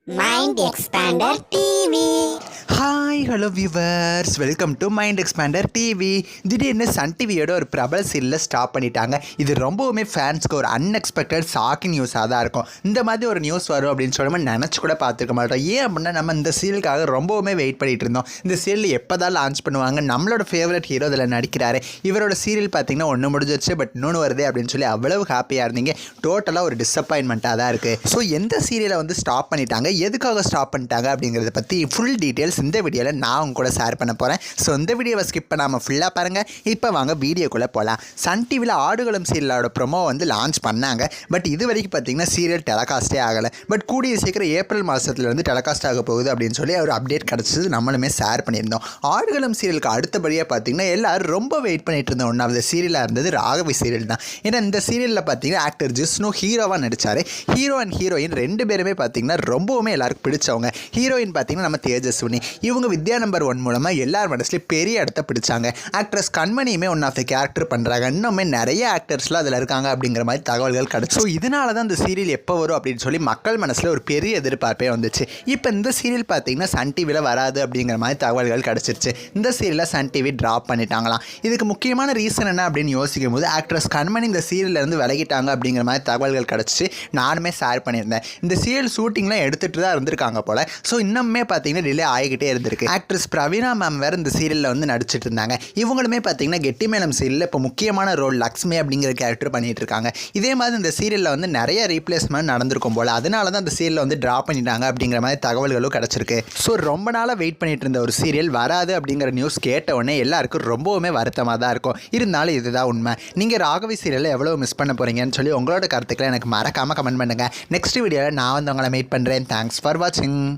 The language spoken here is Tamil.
Mind Expander TV. Hi hello viewers, welcome to mind expander TV. திடீர்னு சன் டிவியோட ஒரு பிரபல சீரியலை ஸ்டாப் பண்ணிட்டாங்க. இது ரொம்பவுமே ஃபேன்ஸ்க்கு ஒரு அன்எக்ஸ்பெக்டட் ஷாக்கிங் நியூஸாக தான் இருக்கும். இந்த மாதிரி ஒரு நியூஸ் வரும் அப்படின்னு சொல்லி நம்ம நினச்சி கூட பார்த்துருக்க மாட்டோம். ஏன் அப்படின்னா நம்ம இந்த சீரியலுக்காக ரொம்பவுமே வெயிட் பண்ணிட்டு இருந்தோம். இந்த சீரியல் எப்போ தான் லான்ச் பண்ணுவாங்க, நம்மளோட ஃபேவரட் ஹீரோ இதில் நடிக்கிறாரு, இவரோட சீரியல் பார்த்தீங்கன்னா ஒன்று முடிஞ்சிருச்சு, பட் இன்னொன்று வருது அப்படின்னு சொல்லி அவ்வளவு ஹாப்பியாக இருந்தீங்க. டோட்டலாக ஒரு டிசப்பாயின்மெண்ட்டாக தான் இருக்குது. ஸோ எந்த சீரியலை வந்து ஸ்டாப் பண்ணிட்டாங்க, எதுக்காக ஸ்டாப் பண்ணிட்டாங்க அப்படிங்கிறத பற்றி ஃபுல் டீட்டெயில்ஸ் இந்த வீடியோவில் நான் உங்க கூட ஷேர் பண்ண போகிறேன். ஸோ இந்த வீடியோவை ஸ்கிப் பண்ணாமல் ஃபுல்லாக பாருங்கள். இப்போ வாங்க வீடியோக்குள்ளே போகலாம். சன் டிவியில் ஆடுகளம் சீரியலோட ப்ரொமோ வந்து லான்ச் பண்ணாங்க. பட் இது வரைக்கும் பார்த்தீங்கன்னா சீரியல் டெலகாஸ்ட்டே ஆகலை. பட் கூடிய சீக்கிரம் ஏப்ரல் மாதத்துலேருந்து டெலகாஸ்ட் ஆக போகுது அப்படின்னு சொல்லி ஒரு அப்டேட் கிடச்சிது, நம்மளுமே ஷேர் பண்ணியிருந்தோம். ஆடுகளம் சீரியலுக்கு அடுத்தபடியாக பார்த்தீங்கன்னா எல்லோரும் ரொம்ப வெயிட் பண்ணிட்டு இருந்த ஒன்று அந்த சீரியலாக இருந்தது ராகவி சீரியல் தான். ஏன்னா இந்த சீரியலில் பார்த்தீங்கன்னா ஆக்டர் ஜிஷ்ணு ஹீரோவாக நடித்தார். ஹீரோ அண்ட் ஹீரோயின் ரெண்டு பேருமே பார்த்தீங்கன்னா ரொம்பவுமே எல்லாருக்கும் பிடிச்சவங்க. ஹீரோயின் பார்த்தீங்கன்னா நம்ம தேஜஸ்வினி. இவங்க வித்யா நம்பர் 1 மூலமாக எல்லார் மனசுலேயும் பெரிய இடத்த பிடிச்சாங்க. ஆக்ட்ரஸ் கண்மணியுமே ஒன் ஆஃப் த கேரக்டர் பண்ணுறாங்க. இன்னுமே நிறைய ஆக்டர்ஸ்லாம் அதில் இருக்காங்க அப்படிங்கிற மாதிரி தகவல்கள் கிடச்சி. ஸோ இதனால தான் இந்த சீரியல் எப்போ வரும் அப்படின்னு சொல்லி மக்கள் மனசில் ஒரு பெரிய எதிர்பார்ப்பே வந்துச்சு. இப்போ இந்த சீரியல் பார்த்தீங்கன்னா சன் டிவியில் வராது அப்படிங்கிற மாதிரி தகவல்கள் கிடச்சிருச்சு. இந்த சீரியலை சன் டிவி ட்ராப் பண்ணிட்டாங்களாம். இதுக்கு முக்கியமான ரீசன் என்ன அப்படின்னு யோசிக்கும் போது ஆக்ட்ரஸ் கண்மணி இந்த சீரியல்லேருந்து விலகிட்டாங்க அப்படிங்கிற மாதிரி தகவல்கள் கிடச்சி நானுமே ஷேர் பண்ணியிருந்தேன். இந்த சீரியல் ஷூட்டிங்லாம் எடுத்துகிட்டு தான் இருந்திருக்காங்க போல். ஸோ இன்னுமே பார்த்தீங்கன்னா டிலே ஆகிக்கிட்டே இருந்திருக்கு. ஆக்ட்ரஸ் பிரவீனா மேம் வேறு இந்த சீரியலில் வந்து நடிச்சிட்டு இருந்தாங்க. இவங்களுமே பார்த்தீங்கன்னா கெட்டிமேளம் சீரியலில் இப்போ முக்கியமான ரோல் லக்ஷ்மி அப்படிங்கிற கேரக்டர் பண்ணிட்டு இருக்காங்க. இதே மாதிரி இந்த சீரியலில் வந்து நிறைய ரீப்ளேஸ்மெண்ட் நடந்திருக்கும் போல். அதனால தான் இந்த சீரியலை வந்து ட்ராப் பண்ணிட்டாங்க அப்படிங்கிற மாதிரி தகவல்களும் கிடச்சிருக்கு. ஸோ ரொம்ப நாளாக வெயிட் பண்ணிட்டு இருந்த ஒரு சீரியல் வராது அப்படிங்கிற நியூஸ் கேட்ட உடனே எல்லாருக்கும் ரொம்பவுமே வருத்தமாக தான் இருக்கும். இருந்தாலும் இதுதான் உண்மை. நீங்கள் ராகவி சீரியலை எவ்வளோ மிஸ் பண்ண போகிறீங்கன்னு சொல்லி உங்களோட கருத்துக்களை எனக்கு மறக்காமல் கமெண்ட் பண்ணுங்கள். நெக்ஸ்ட் வீடியோவில் நான் வந்து உங்களை மீட் பண்ணுறேன். தேங்க்ஸ் ஃபார் வாட்சிங்.